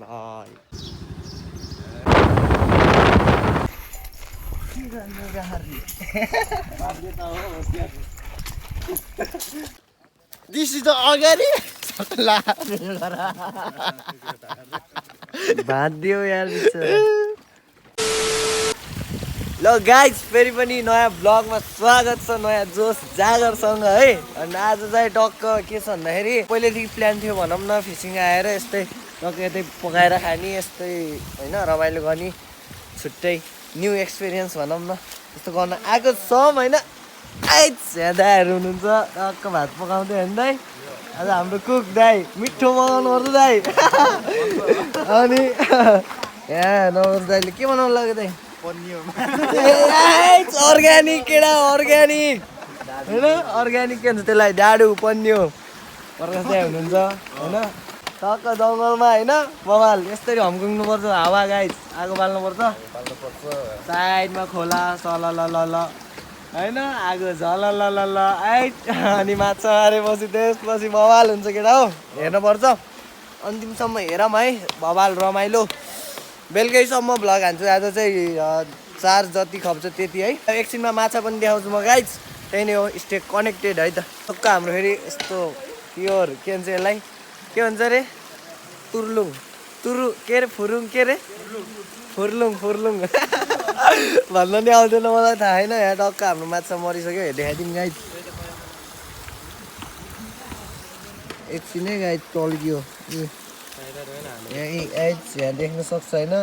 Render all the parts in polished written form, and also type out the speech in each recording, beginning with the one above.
भाइ this is the अगाडि बाँधियो यार बिचरा। ल गाइज फेरि पनि नयाँ ब्लगमा स्वागत छ नयाँ जोस जागरसँग है। अनि आज चाहिँ टक्क के छ भन्दाखेरि पहिलेदेखि प्लान थियो भनौँ न फिसिङ आएर यस्तै टक्क यतै पकाएर खाने यस्तै होइन रमाइलो गर्ने छुट्टै न्यू एक्सपिरियन्स भनौँ न यस्तो गर्न आएको छौँ होइन। आइज यहाँ दाईहरू हुनुहुन्छ टक्क भात पकाउँदै होइन दाई। आज हाम्रो कुक दाई मिठो बनाउनु पर्छ दाई। अनि यहाँ नवज दाईले के बनाउनु लाग्यो दाई? अर्ग्यानिक केटा अर्ग्यानिक होइन अर्ग्यानिक के भन्छ त्यसलाई डाडु पन्यो प्रकाश दाई हुनुहुन्छ होइन। टक्क जङ्गलमा होइन बवाल यसरी हम्कुनुपर्छ हावा गाइज आगो बाल्नुपर्छ साइडमा खोला सल ल होइन आगो झल ल आइट अनि माछा मारेपछि त्यसपछि बवाल हुन्छ केटा हो हेर्नुपर्छ अन्तिमसम्म हेरौँ है बवाल रमाइलो। बेलुकैसम्म भ्लग हान्छु आज चाहिँ चार्ज जति खप्छ त्यति है। एकछिनमा माछा पनि देखाउँछु म गाइज त्यही नै हो स्टे कनेक्टेड है त। टक्क हाम्रो फेरि यस्तो प्योर के भन्छ यसलाई के भन्छ अरे तुर्लुङ के अरे फुरुङ के अरे फुर्लुङ भन्न नि आउँदैन मलाई थाहा होइन। यहाँ टक्क हाम्रो माछा मरिसक्यो देखाइदिउँ गाइज एकछिनै गाइज टल्कियो यहाँ देख्न सक्छ होइन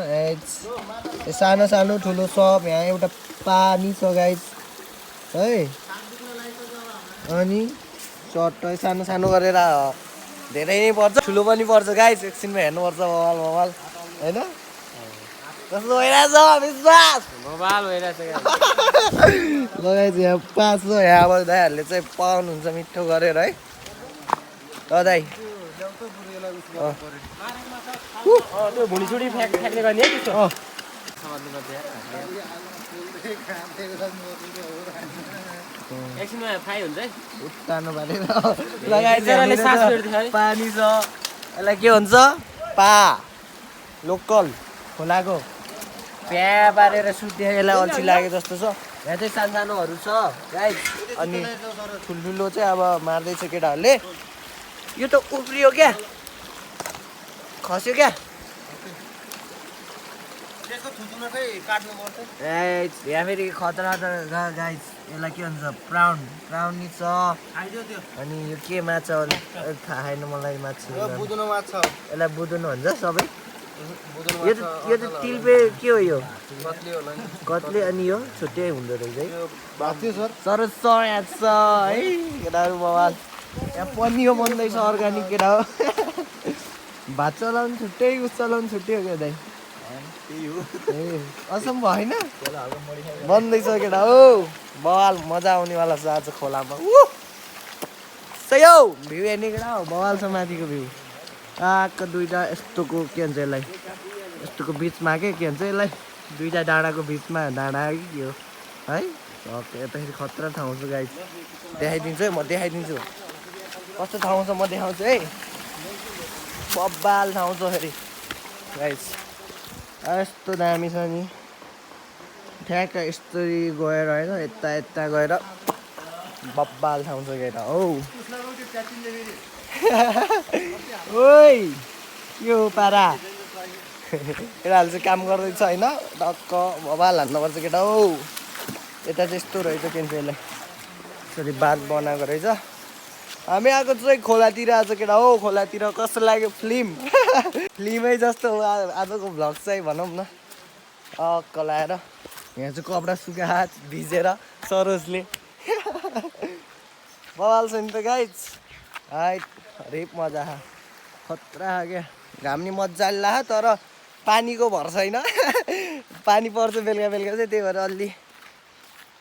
सानो सानो ठुलो सब यहाँ एउटा पानी छ गाइज है। अनि चट्टै सानो सानो गरेर धेरै नै पर्छ ठुलो पनि पर्छ गाइज एकछिनमा हेर्नुपर्छ बवाल होइन कस्तो भइरहेछ विश्वास मोबाइल भइरहेछ लगाइज यहाँ पाँच छ यहाँ अब दाईहरूले चाहिँ पाउनुहुन्छ मिठो गरेर है ल दाई। त्यो भुँडीसुडी फ्याक्ने गर्ने है त्यस्तो एकछिनमा फ्राई हुन्छ है उत्तानो बालेर पानी छ यसलाई के भन्छ पा लोकल खोलाको प्या पारेर सुत्यो यसलाई अल्छी लागे जस्तो छ। यहाँ चाहिँ सानो सानोहरू छ गाइज अनि ठुल्ठुलो चाहिँ अब मार्दैछ केटाहरूले। यो त उब्रियो क्या खस्यो क्या यहाँ फेरि खतरा गाइज यसलाई के भन्छ प्राउनी छ अनि यो के माछा थाहा छैन मलाई माछा यसलाई बुदुनो भन्छ सबै। यो त तिलपे के हो यो कत्ले अनि यो छुट्टै हुँदो रहेछ है सर यहाँ छ है केटाहरू बवाल यहाँ पनियो बन्दैछ अर्ग्यानिक केटा हो। भात चलाउनु छुट्टै उस चलाउनु छुट्टै हो क्या दाइ ए असम भएन बन्दैछ केटा हो बवाल मजा आउनेवाला छ आज खोलामा सही हौ भ्यू हेर्ने केटा हो बवाल छ माथिको भ्यू आएको दुइटा यस्तोको के भन्छ यसलाई यस्तोको बिचमा के भन्छ यसलाई दुइटा डाँडाको बिचमा डाँडा कि के हो है यताखेरि खतरा ठाउँ छ गाइज देखाइदिन्छु है म देखाइदिन्छु कस्तो ठाउँ छ म देखाउँछु है बब्बाल ठाउँ छ फेरि गाइज यस्तो दामी छ नि ठ्याक्क यस्तरी गएर होइन यता गएर बब्बाल ठाउँ छ केटा हौ ओइ के हो पारा केटाहरू चाहिँ काम गर्दैछ होइन टक्क बबाल हान्नुपर्छ केटा हौ। यता चाहिँ यस्तो रहेछ के भन्छ यसलाई यसरी बाँध बनाएको रहेछ। हामी आएको चाहिँ खोलातिर आज केटा हो खोलातिर कस्तो लाग्यो फिल्मै जस्तो हो आजको भ्लग चाहिँ भनौँ न टक्क लाएर यहाँ चाहिँ कपडा सुका भिजेर सरोजले बवाल छ नि त गाइज हाइट रेप मजा खतरा क्या घाम नि मजाले ला तर पानीको भर छैन पानी पर्छ बेलुका चाहिँ त्यही भएर अलि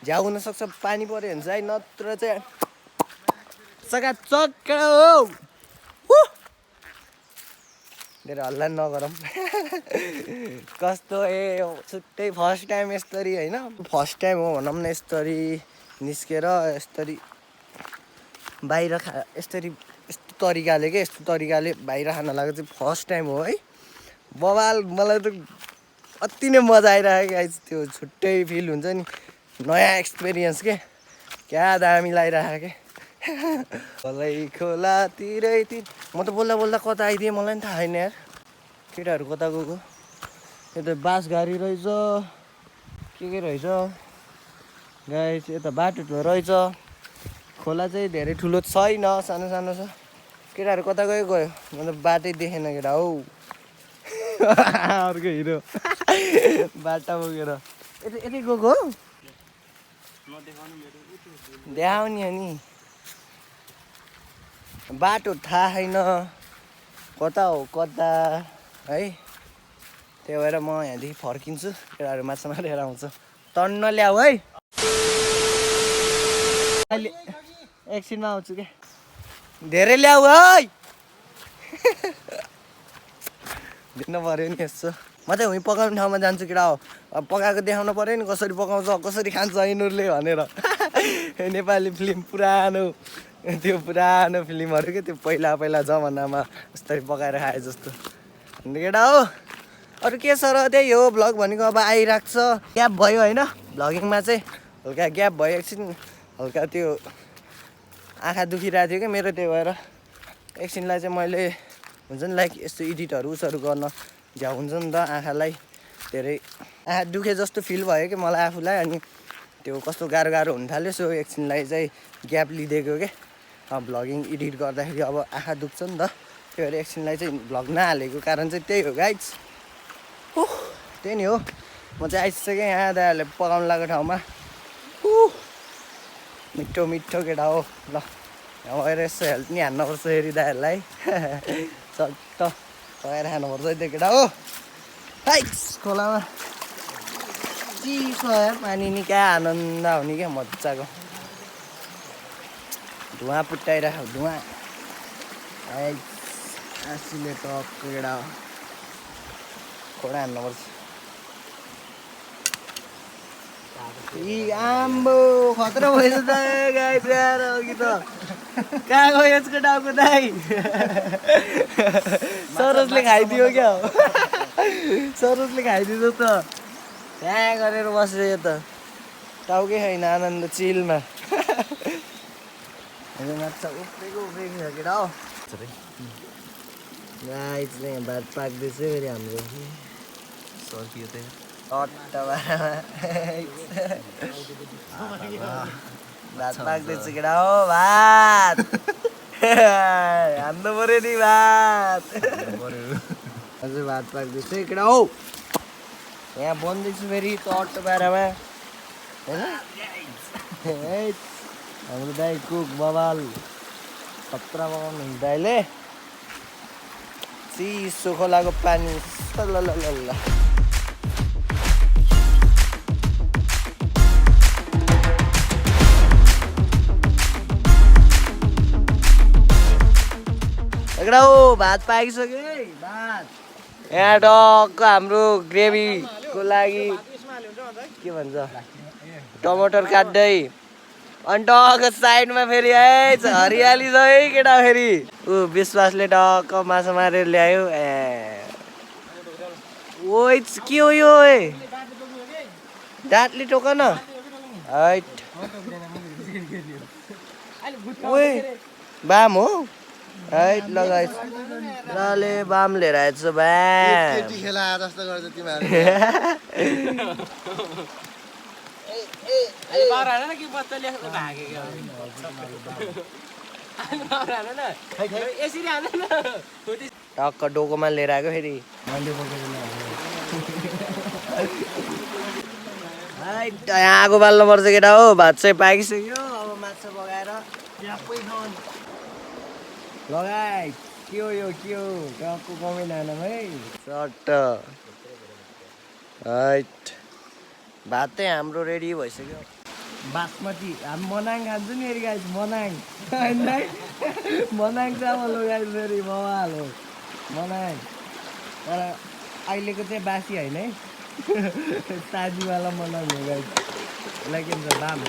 झ्याउ हुनसक्छ पानी पऱ्यो भने चाहिँ नत्र चाहिँ चकाचक हो धेरै हल्ला नगरौँ कस्तो छुट्टै फर्स्ट टाइम यस्तरी होइन फर्स्ट टाइम हो भनौँ न यस्तरी निस्केर यस्तरी बाहिर यस्तरी यस्तो तरिकाले बाहिर खान लागेको चाहिँ फर्स्ट टाइम हो है बवाल मलाई त अति नै मजा आइरहेको गाइस त्यो छुट्टै फिल हुन्छ नि नयाँ एक्सपिरियन्स के क्या दामी लागिरहेको के खोलै खोलातिरै तिर म त बोल्दा बोल्दा कता आइदिएँ मलाई नि थाहा छैन यार केटाहरू कता गएको यता बास गाडी रहेछ के रहेछ गाइस यता बाटो रहेछ खोला चाहिँ धेरै ठुलो छैन सानो सानो छ केटाहरू कता गयो गयो मतलब बाटै देखेन केटा हौ अर्को हिरो बाटा बोकेर यतै गएको हो देखाउने हो नि बाटो थाहा छैन कता हो कता है त्यही भएर म यहाँदेखि फर्किन्छु केटाहरू माछा मारेर आउँछ टन्न ल्याऊ है अहिले एकछिनमा आउँछु क्या धेरै ल्याऊ है देख्नु पऱ्यो नि यसो म चाहिँ हुँ पकाउने ठाउँमा जान्छु केटा हो अब पकाएको देखाउनु पऱ्यो नि कसरी पकाउँछ कसरी खान्छ यिनीहरूले भनेर नेपाली फिल्म पुरानो त्यो पुरानो फिल्महरू के त्यो पहिला पहिला जमानामा यस्तरी पकाएर खाए जस्तो केटा हो अरू के छ र त्यही हो भ्लग भनेको अब आइरहेको छ ग्याप भयो होइन भ्लगिङमा चाहिँ हल्का ग्याप भयो एकछिन हल्का त्यो आँखा दुखिरहेको थियो कि मेरो त्यही भएर एकछिनलाई चाहिँ मैले हुन्छ नि लाइक यस्तो एडिटहरू उसहरू गर्न झ्याउ हुन्छ नि त आँखालाई धेरै आँखा दुखे जस्तो फिल भयो कि मलाई आफूलाई अनि त्यो कस्तो गाह्रो गाह्रो हुन थाल्यो सो एकछिनलाई चाहिँ ग्याप लिइदिएको के भ्लगिङ एडिट गर्दाखेरि अब आँखा दुख्छ नि त त्यही भएर एकछिनलाई चाहिँ भ्लग नहालेको कारण चाहिँ त्यही हो गाइज त्यही नि हो म चाहिँ आइसकेँ यहाँ दाइहरूले पकाउनु लागेको ठाउँमा मिठो मिठो केटा हो ल यहाँ गएर यसो हेल्थ नि हान्नुपर्छ फेरि दाइहरूलाई चट्ट पकाएर खानुपर्छ त्यो केटा हो हाइट्स खोलामा चिसो यार पानी नि क्या आनन्द हुने क्या मजाको धुवा पुट्याइरहेको धुवा आसीले टक्क केटा हो खोडा हान्नुपर्छ आम्बो खतरा भएछ त गाई प्याएर अघि त कहाँ गयो यसको टाउको दाइ सरोजले खाइदियो क्या हो सरोजले खाइदियो त त्यहाँ गरेर बसेर यो त टाउकै छैन आनन्द चिलमा माछा उफ्रेको उफ्रेको छ केटा हो गाई चाहिँ भात पाक्दैछ फेरि हाम्रो सकियो त्यही भात पाक्दैछ केटा हो भात हान्नु पऱ्यो नि भात हजुर भात पाक्दैछ केटा हो यहाँ बन्दैछु फेरि टट्टो पारामा होइन हाम्रो दाइ कुक बबाल खतरा पकाउनु हुन्छ दाइले चिसो खोलाको पानी ल एकटा हो भात पाकिसक्यो है भात यहाँ टक्क हाम्रो ग्रेभीको लागि के भन्छ टमाटर काट्दै अनि टक्क साइडमा फेरि है हरियाली छ है केटा फेरि ऊ विश्वासले टक्क माछा मारेर ल्यायो ए ओ के हो यो डाँटले टोक न हाइट ओए बाम हो हाइट लगाइ लले बाम लिएर आएछ बाम खेला जस्तो गर्छ तिमीहरु टक्क डोकोमा लिएर आएको फेरि यहाँ आगो बाल्नुपर्छ केटा हो भात चाहिँ पाकिसक्यो अब माछा पकाएर लगाइ के हो यो के हो टक्क कमै नानाम है चट्ट हाइट भात चाहिँ हाम्रो रेडी भइसक्यो बासमती हामी मनाङ खान्छौँ नि फेरि गाइस मनाङ मनाङ चामल हो गाइस फेरि बवाल हो मनाङ तर अहिलेको चाहिँ बासी होइन है ताजीवाला मनाङ हो गाइस यसलाई के भन्छ बाम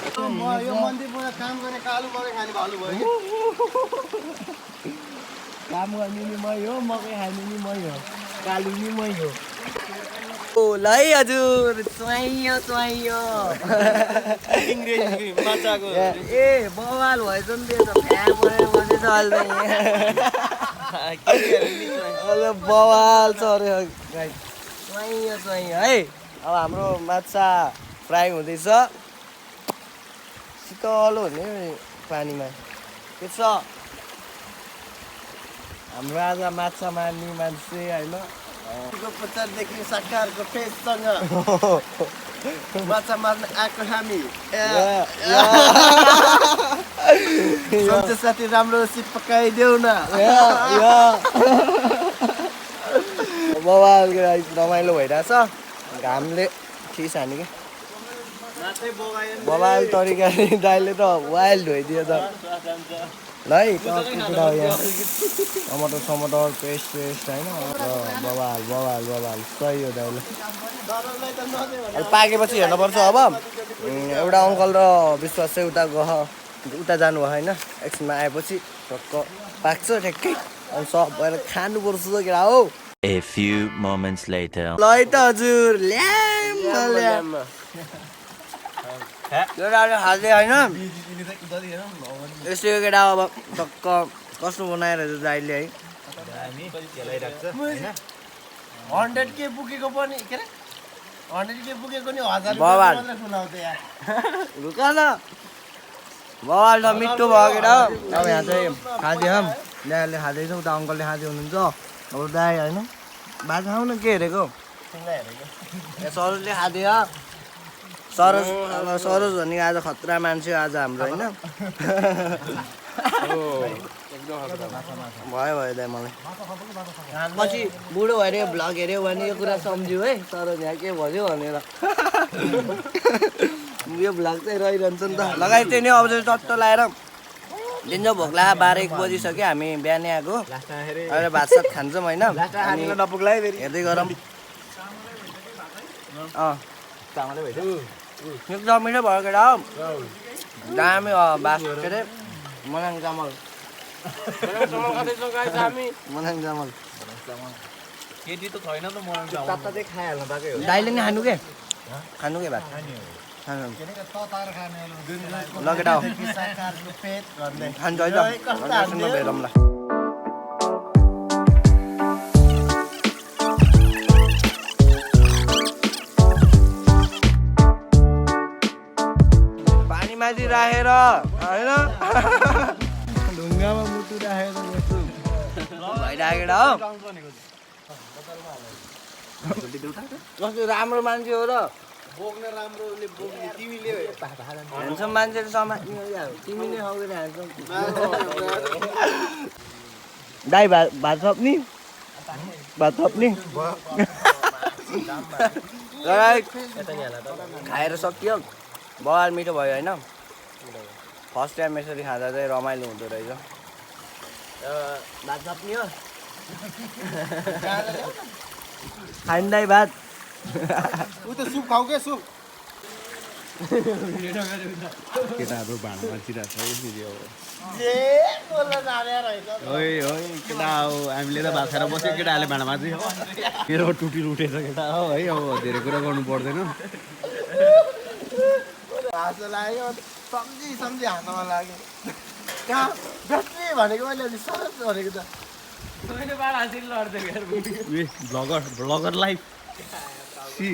यो मन्दिरमा काम गर्ने कालु मकै खाने भालु भयो काम गर्ने नि मै हो मकै खाने नि मै हो कालुनी मै हो ओ ल है हजुर च्वाइयो च्वाइयो माछाको ए बवाल भएछ नि त्यो त फ्या परेर बसेछ अहिले बवाल छ अरे गाइस च्वाइयो च्वाइयो है अब हाम्रो माछा फ्राई हुँदैछ शीतलो हुने पानीमा के छ हाम्रो आज माछा मार्ने मान्छे होइन पचारदेखि साकारको फेससँग माछा मार्न आएको हामी साथी राम्रो सिप पकाइदेऊ न बवाल रमाइलो भइरहेछ घामले खिस हाने क्या बवाल तरिकाले दाइले त वाइल्ड भइदियो त ल है टमाटर टमाटर पेस्ट होइन बवाल बवाल बवाल सही हो दाइले पाकेपछि हेर्नुपर्छ अब एउटा अङ्कल र विश्वास चाहिँ उता जानु भयो होइन एकछिनमा आएपछि टक्क पाक्छ ठ्याक्कै अनि सब भएर खानुपर्छ केटा हो A few moments later. ल है त हजुर ल्याम केटाले खाँदै होइन यस्तो केटा अब टक्क कस्तो बनाएर दाइले है 100K पुगेको पनि के अरे 100K पुगेको नि 1000 बवाल खुलाउँथे यार रुक न बवाल त मिठो भयो केटा अब यहाँ चाहिँ खाँदियो दाइले खाँदैछ उता अङ्कलले खाँदै हुनुहुन्छ अब दाइ होइन भात खाउन के हेरेको सरोजले खाँदियो सरोज अब सरोज भने आज खतरा मान्छे आज हाम्रो होइन भयो भयो दाइ मलाई पछि बुढो भएर भ्लग हेऱ्यो भने यो कुरा सम्झ्यो है सरोज यहाँ के भन्यो भनेर यो भ्लग चाहिँ रहिरहन्छ नि त लगाइदियो नि अब चाहिँ चट्ट लगाएर दिन्छ भोक लाग्यो 12-1 बजिसक्यो हामी बिहानै आएको अहिले भात सात खान्छौँ होइन हेर्दै गरौँ एकदम मिठो भयो केटा हो दामी भात के अरे मनाङ चामल मनाङ चामल केटी त छैन त मलाई तात्तातै खाइहाल्नु पाकै हो दाइले नि खानु के भात ल केटा हो साकारको पेट भन्दै खान्छ है त भेटौँ ल पानी माथि राखेर होइन ढुङ्गामा मुटु राखेर बस्छु भइराखेको हो कस्तो राम्रो मान्छे हो र बोक्ने राम्रोले बोक्ने तिमीले ह्यान्डसम मान्छेले समात्ने तिमीले हौकेर ह्यान्डसम दाइ भात थप्ने खाएर सकियो बवाल मिठो भयो होइन फर्स्ट टाइम यसरी खाँदा चाहिँ रमाइलो हुँदो रहेछ भात थप्ने हो खाइन दाइ भात उ त सुप खाऊ के सुप केटाहरू भाँडा माचिरहेको छ फेरि अब जे बोल्न जाने रहेछ ओइ ओइ केटा हो हामीले त भात खाएर बस्यो केटाहरूले भाँडा माथि मेरो टुटी उठेछ केटा हो है अब धेरै कुरा गर्नु पर्दैन हाँसो लाग्यो सम्झी हाँस्न लाग्यो कहाँ बस्ने भनेको मैले अलि सरस भनेको त bagger life see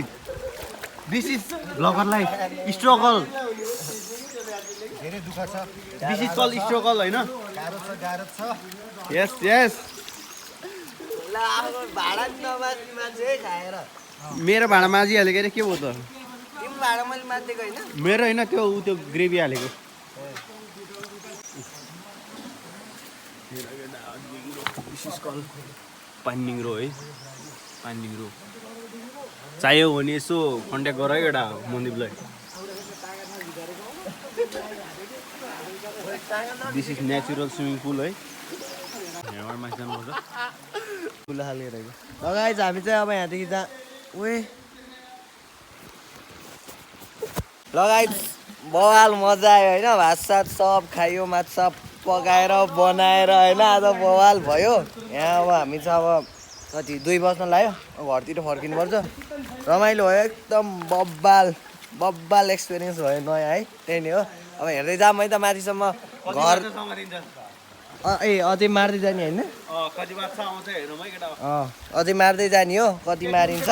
this is bagger life struggle धेरै दुःख छ दिस इज कल स्ट्रगल होइन गाह्रो छ यस यस भाडा नमात्ने मान्छे खाएर मेरो भाँडा माझिहालेको अरे के भयो त तिम्रो भाडा मैले मान्छेको होइन मेरो होइन त्यो ग्रेभी हालेको पानिङ्ग्रो है पानिङ्ग्रो चाहियो भने यसो कन्ट्याक्ट गर है एउटा मन्दिपलाई this is natural swimming pool है यहाँबाट माथि जानुपर्छ ठुलो खाले रहेछ लगाइज हामी चाहिँ अब यहाँदेखि त उही लगाइज बवाल मजा आयो होइन भात सात सब खायो माछा पकाएर बनाएर होइन आज बवाल भयो यहाँ अब हामी चाहिँ अब कति 2 बज्न लाग्यो घरतिर फर्किनुपर्छ रमाइलो भयो एकदम बब्बाल एक्सपिरियन्स भयो नयाँ है त्यही नै हो अब हेर्दै जाऊँ है त माथिसम्म घर अझै मार्दै जाने होइन अझै मार्दै जाने हो कति मारिन्छ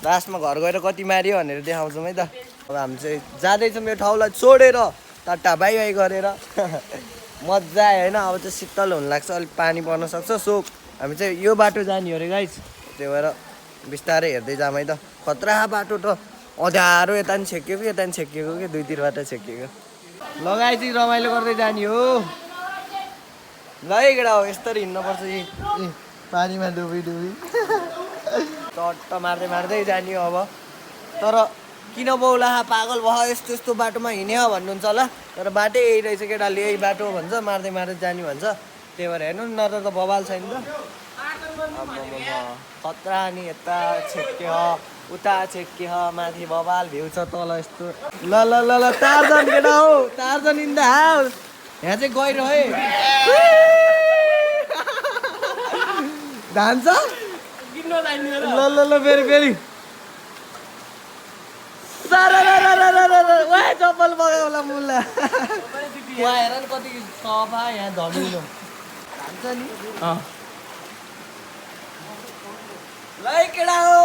लास्टमा घर गएर कति मारियो भनेर देखाउँछौँ है त अब हामी चाहिँ जाँदैछौँ यो ठाउँलाई छोडेर टाटा बाई गरेर मजा आयो होइन अब चाहिँ शीतल हुन लाग्छ अलिक पानी पर्न सक्छ सो हामी चाहिँ यो बाटो जाने हो अरे गाइस त्यही भएर बिस्तारै हेर्दै जाऊँ है त खतरा बाटो त अँध्यारो यता पनि छेकिएको यता पनि छेकिएको कि दुईतिरबाट छेकिएको लगाइ चाहिँ रमाइलो गर्दै जाने हो ल केटा हो यस्तरी हिँड्नुपर्छ पानीमा डुबी टट्ट मार्दै जाने हो अब तर किन बौला पागल भयो यस्तो बाटोमा हिँड्यो भन्नुहुन्छ होला तर बाटै यही रहेछ केटाले यही बाटो भन्छ मार्दै जाने भन्छ त्यही भएर हेर्नु न त बवाल छैन त खतरा नि यता छेक्यो उता छेक्यो माथि बवाल भ्यू छ तल यस्तो ल टार्जन केटा हो टार्जन इन द हाउस यहाँ चाहिँ गहिरो है धान्छ ल फेरि चप्पल बगाउला मुला यहाँ हेर न कति सफा यहाँ धमिलो धान्छ नि ल केटा हो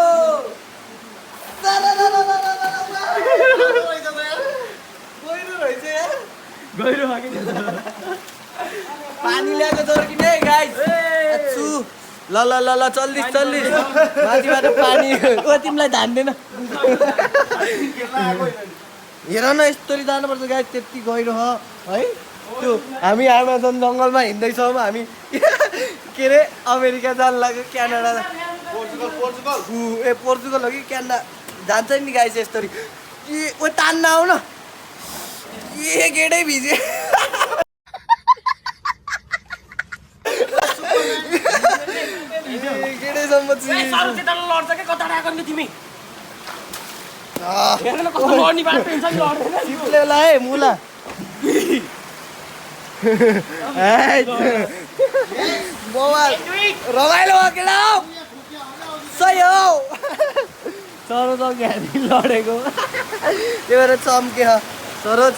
गहिरो पानी ल्याएको छ कि नै गाइस ल चल्लिस माथिबाट पानी तिमीलाई धान्दैन हेर न यस्तरी जानुपर्छ गाइस त्यति गहिरो है त्यो हामी एमाजोन जङ्गलमा हिँड्दैछौँ हामी के अरे अमेरिका जान लाग्यो क्यानाडा पोर्चुगल हो कि क्यानाडा जान्छ नि गाइस यस्तरी ओ तान्न आऊ न गेटै भिजे गेटैसम्म है मुला रमाइलो केटा सही हो सरोज लडेको त्यही भएर चम्के सरोज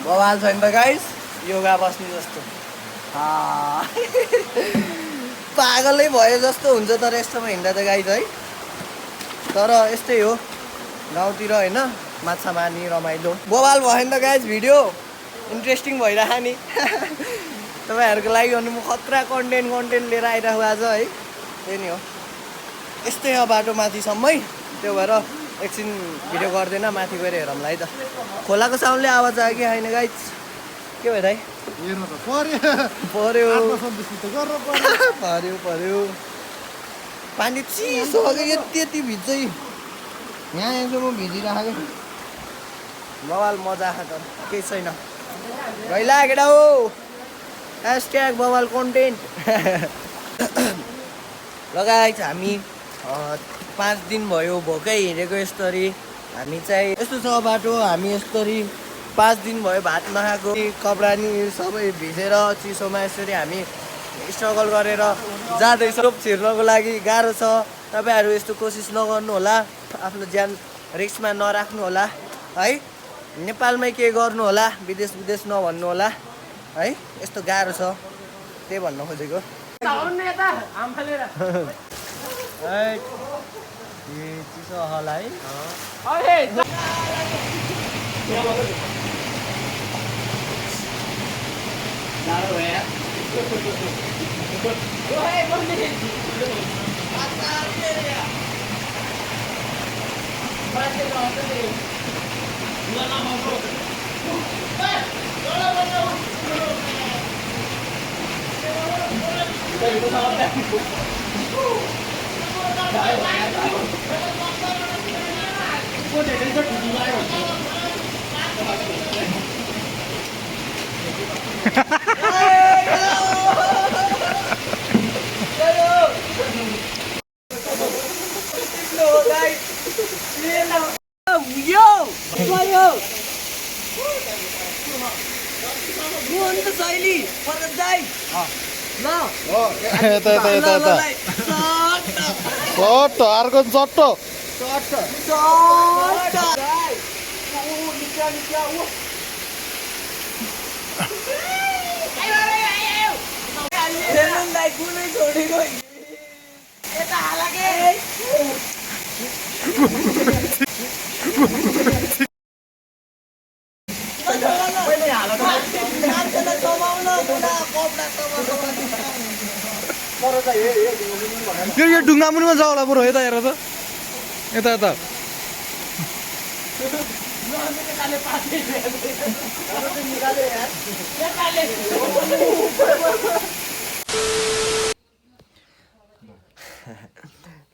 बवाल छैन त गाइस योगा बस्ने जस्तो पागलै भयो जस्तो हुन्छ तर यस्तोमा हिँड्दा त गाइस है तर यस्तै हो गाउँतिर होइन माछा मार्ने रमाइलो बवाल भयो नि त गाइस भिडियो इन्ट्रेस्टिङ भइरह नि तपाईँहरूको लागि अनि म खतरा कन्टेन्ट लिएर आइरहेको आज है त्यही नै हो यस्तै हो बाटो माथिसम्मै त्यो भएर एकछिन भिडियो गर्दैन माथि गएर हेरौँला है त खोलाको साउन्डले आवाज आयो कि होइन गाइस के भयो दाइ पर्यो पानी चिसो यति भिज्छ यहाँ यसो भिजिरहेको बवाल मजा आएको त केही छैन गइला केटा हो # बवाल कन्टेन्ट लगाएछ हामी 5 दिन भयो भोकै हिँडेको यस्तरी हामी चाहिँ यस्तो छ बाटो हामी यस्तरी 5 दिन भयो भात नखाएको कपडा नि सबै भिजेर चिसोमा यसरी हामी स्ट्रगल गरेर जाँदैछौँ छिर्नको लागि गाह्रो छ तपाईँहरू यस्तो कोसिस नगर्नु होला आफ्नो ज्यान रिस्कमा नराख्नु होला है नेपालमै के गर्नु होला विदेश नभन्नु होला है यस्तो गाह्रो छ त्यही भन्न खोजेको चिसो होला है यता यता यता यता चट्ट अर्को चट्ट यो ढुङ्गा मुनिमा जाऊ होला बरु यता हेर त यता यता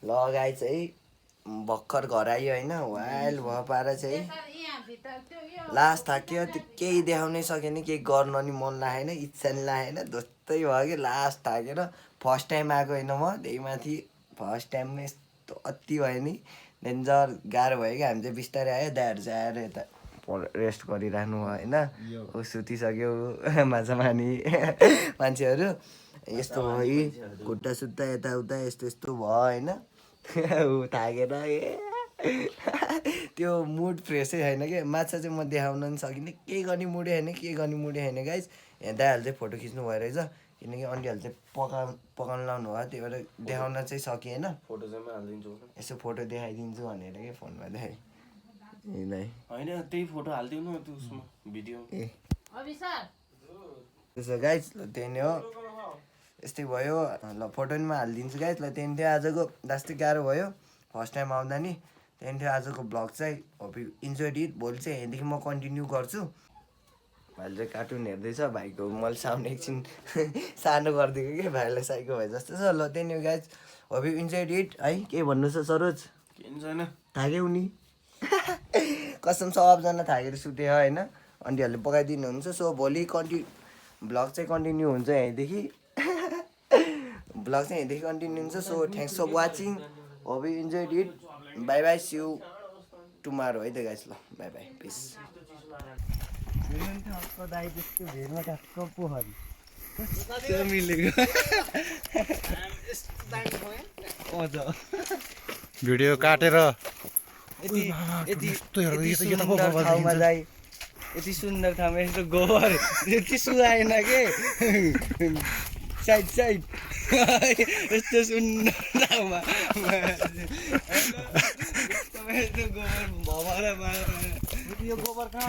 ल गाइस है भर्खर घर आयो होइन वाइल्ड भयो पारा चाहिँ लास्ट थाक्यो त्यो केही देखाउनै सकेन केही गर्न नि मन लागेन इच्छा नि लागेन जस्तै भयो कि लास्ट थाकेर फर्स्ट टाइम आएको होइन म त्यही माथि फर्स्ट टाइममा यस्तो अति भयो नि डेन्जर गाह्रो भयो कि हामी चाहिँ बिस्तारै आयो दाइहरू चाहिँ आएर यता रेस्ट गरिरहनु भयो होइन ऊ सुतिसक्यो माछा मार्ने मान्छेहरू यस्तो भयो खुट्टा सुत्ता यताउता यस्तो यस्तो भयो होइन ऊ थाकेर त्यो मुड फ्रेसै छैन कि माछा चाहिँ म देखाउन पनि सकिनँ केही गर्ने मुडै होइन के गर्ने मुडै होइन गाइस यहाँ दाइहरूले चाहिँ फोटो खिच्नु भयो रहेछ किनकि अन्डीहरूले चाहिँ पकाउनु लाउनु भयो त्यही भएर देखाउन चाहिँ सकिएन फोटो चाहिँ हालिदिन्छु यसो फोटो देखाइदिन्छु भनेर के फोनमा देखाएँ होइन त्यही फोटो हालिदिउ न त्यो उसमा भिडियो ए त्यसो गाइस ल त्यही नै हो यस्तै भयो ल फोटो पनि म हालिदिन्छु गाइस ल त्यहाँदेखि थियो आजको जस्तै गाह्रो भयो फर्स्ट टाइम आउँदा नि त्यहाँदेखि थियो आजको भ्लग चाहिँ होप यु इन्जोयड इट भोलि चाहिँ यहाँदेखि म कन्टिन्यू गर्छु भाइले चाहिँ कार्टुन हेर्दैछ भाइको मैले साउन्ड एकछिन सानो गरिदिएको कि भाइलाई साइको भए जस्तो छ ल त्यही नै guys hope you enjoyed it है के भन्नु छ सरोज केही छैन थाक्यौ नि कसम सबजना थाकेर सुत्यो होइन अन्डीहरूले पकाइदिनुहुन्छ सो भोलि भ्लग चाहिँ कन्टिन्यू हुन्छ यहीँदेखि भ्लग चाहिँ यहीँदेखि कन्टिन्यू हुन्छ so thanks for watching hope you enjoyed it bye bye see you tomorrow है त गाइस ल बाई बाई पिस भिडियो काटेर यति सुन्दर ठाउँमा यस्तो गोबर यति सुहाएन के साइड साइड यस्तो सुन्दर ठाउँमा यस्तो गोबर भएर यो गोबर कहाँ